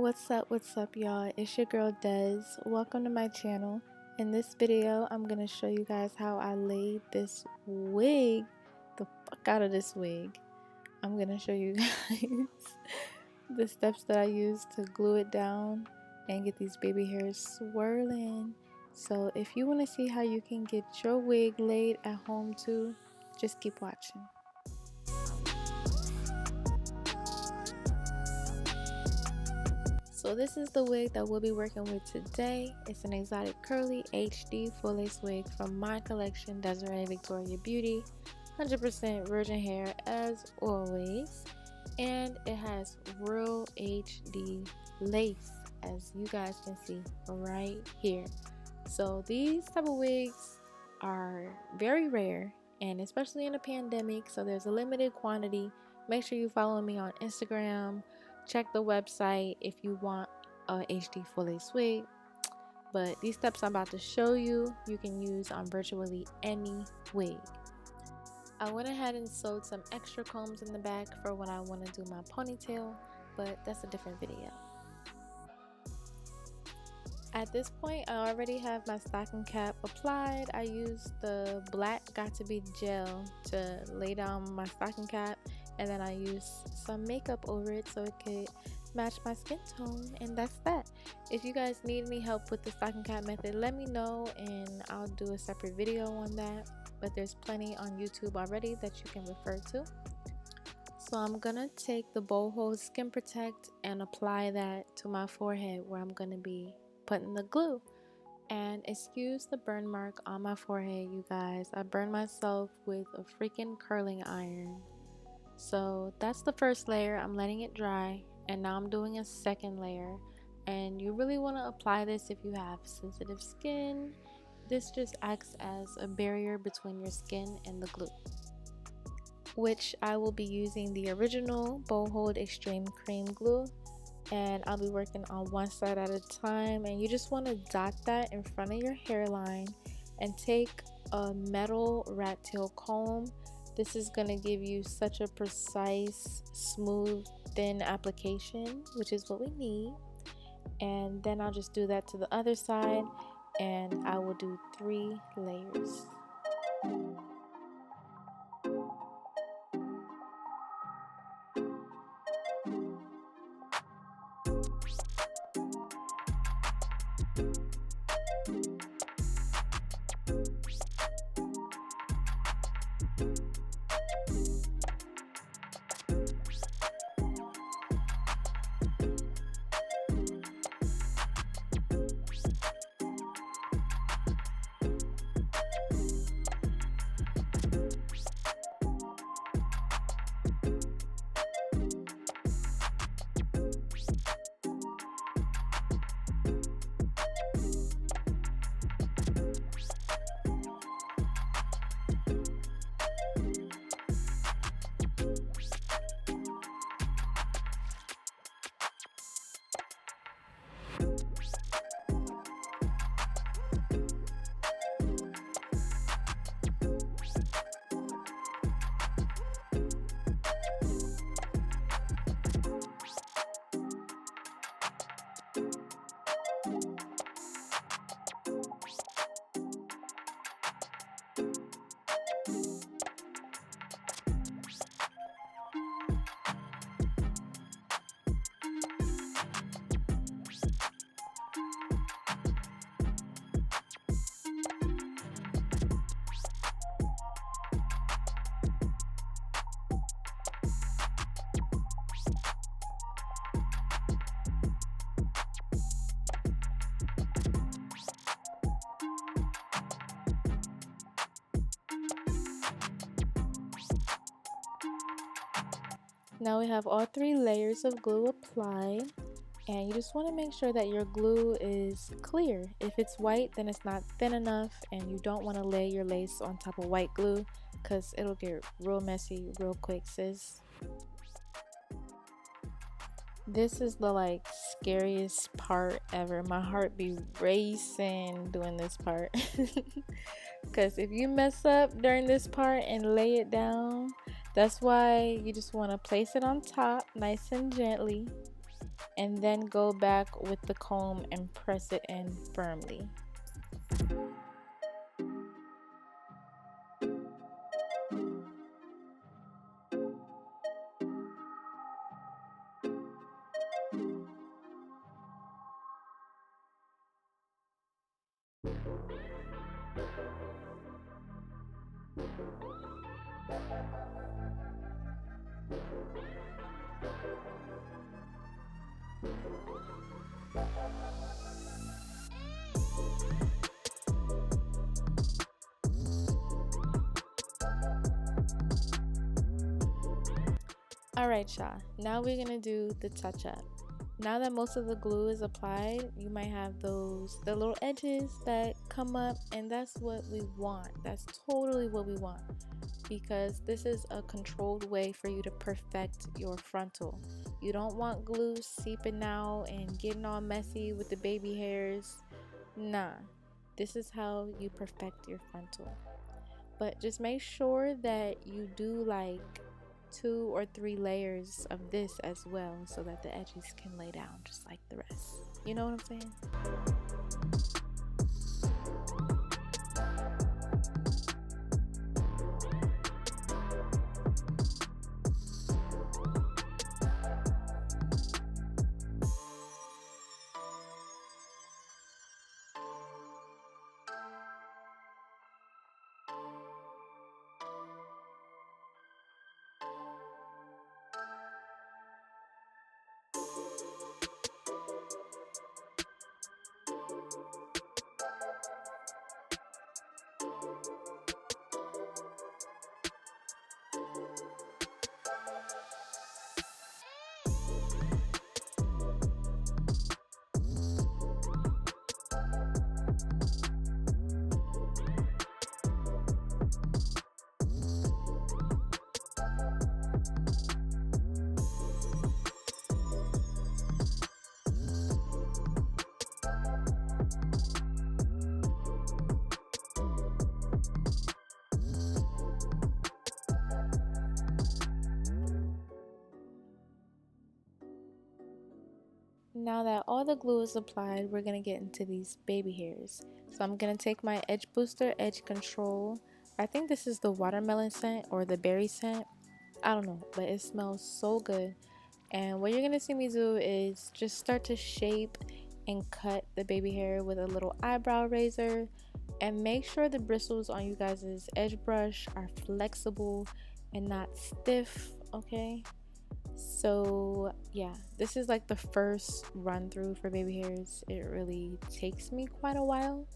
What's up y'all? It's your girl Des. Welcome to my channel. In this video, I'm going to show you guys how I laid this wig the fuck out of this wig. I'm going to show you guys the steps that I used to glue it down and get these baby hairs swirling. So if you want to see how you can get your wig laid at home too, just keep watching. So this is the wig that we'll be working with today. It's an exotic curly HD full lace wig from my collection, Desiree Victoria Beauty. 100% virgin hair as always. And it has real HD lace, as you guys can see right here. So these type of wigs are very rare, and especially in a pandemic, so there's a limited quantity. Make sure you follow me on Instagram. Check the website if you want a HD full lace wig. But these steps I'm about to show you, you can use on virtually any wig. I went ahead and sewed some extra combs in the back for when I want to do my ponytail, but that's a different video. At this point, I already have my stocking cap applied. I used the black Got To Be gel to lay down my stocking cap, and then I used some makeup over it so it could match my skin tone, and that's that. If you guys need any help with the stocking cap method, let me know and I'll do a separate video on that, but there's plenty on YouTube already that you can refer to. So I'm gonna take the Boho Skin Protect and apply that to my forehead where I'm gonna be putting the glue. And excuse the burn mark on my forehead, you guys. I burned myself with a freaking curling iron. So that's the first layer. I'm letting it dry, and now I'm doing a second layer. And you really want to apply this if you have sensitive skin. This just acts as a barrier between your skin and the glue, which I will be using the original Boho Extreme Cream Glue, and I'll be working on one side at a time. And you just want to dot that in front of your hairline and take a metal rat tail comb. This is going to give you such a precise, smooth, thin application, which is what we need. And then I'll just do that to the other side, and I will do 3 layers. Now we have all 3 layers of glue applied, and you just want to make sure that your glue is clear. If it's white, then it's not thin enough, and you don't want to lay your lace on top of white glue because it'll get real messy real quick, sis. This is the scariest part ever. My heart be racing doing this part because if you mess up during this part and lay it down, that's why you just want to place it on top nice and gently, and then go back with the comb and press it in firmly. Alright, y'all, now we're gonna do the touch up. Now that most of the glue is applied, you might have the little edges that come up, and that's what we want. That's totally what we want, because this is a controlled way for you to perfect your frontal. You don't want glue seeping out and getting all messy with the baby hairs. Nah, this is how you perfect your frontal. But just make sure that you do like 2 or 3 layers of this as well, so that the edges can lay down just like the rest. You know what I'm saying? Now that all the glue is applied, we're gonna get into these baby hairs. So I'm gonna take my edge booster, edge control. I think this is the watermelon scent or the berry scent. I don't know, but it smells so good. And what you're gonna see me do is just start to shape and cut the baby hair with a little eyebrow razor, and make sure the bristles on you guys' edge brush are flexible and not stiff, okay? So yeah, this is like the first run through for baby hairs. It really takes me quite a while,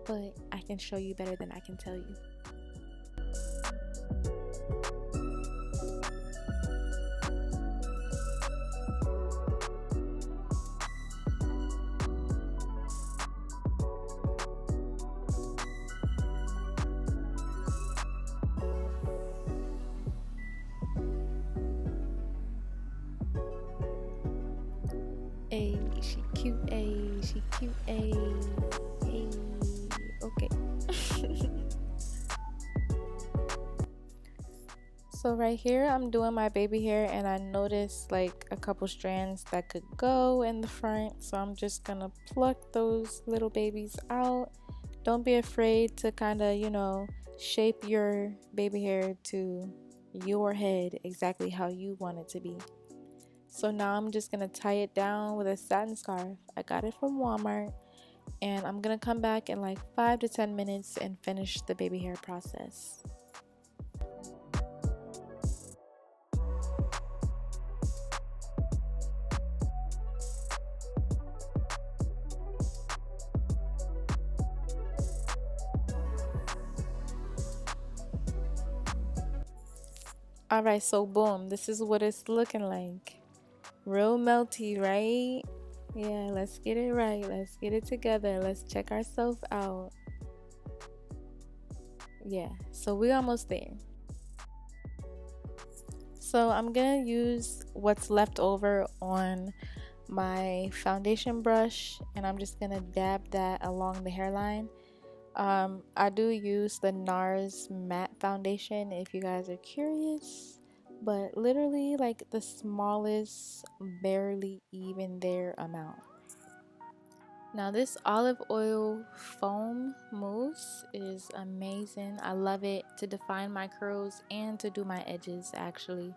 but I can show you better than I can tell you. Ay, she cute, ay, she cute, ay, ay, okay. So right here, I'm doing my baby hair, and I noticed like a couple strands that could go in the front. So I'm just gonna pluck those little babies out. Don't be afraid to kind of, shape your baby hair to your head exactly how you want it to be. So now I'm just gonna tie it down with a satin scarf. I got it from Walmart, and I'm gonna come back in like 5 to 10 minutes and finish the baby hair process. Alright, so boom, this is what it's looking like. Real melty, right? Yeah, let's get it right. Let's get it together. Let's check ourselves out. Yeah, so we're almost there. So I'm gonna use what's left over on my foundation brush, and I'm just gonna dab that along the hairline. I do use the NARS matte foundation if you guys are curious, but literally like the smallest, barely even there amount. Now this olive oil foam mousse is amazing. I love it to define my curls and to do my edges actually.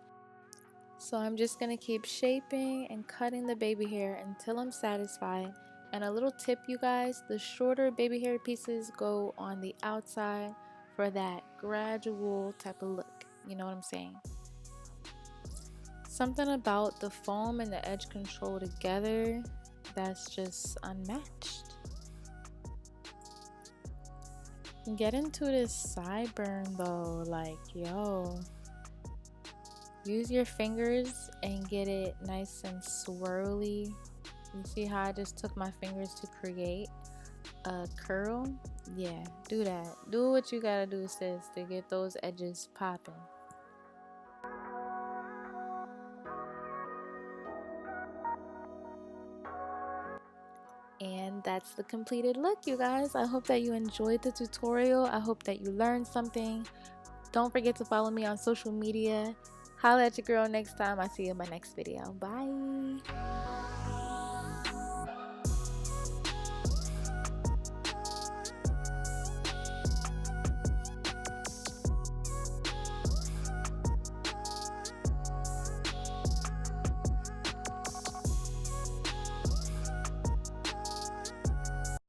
So I'm just going to keep shaping and cutting the baby hair until I'm satisfied. And a little tip, you guys, the shorter baby hair pieces go on the outside for that gradual type of look. You know what I'm saying? Something about the foam and the edge control together that's just unmatched. Get into this sideburn though, like yo. Use your fingers and get it nice and swirly. You see how I just took my fingers to create a curl? Yeah, do that. Do what you gotta do, sis, to get those edges popping. And that's the completed look, you guys. I hope that you enjoyed the tutorial. I hope that you learned something. Don't forget to follow me on social media. Holla at your girl next time. I see you in my next video. Bye.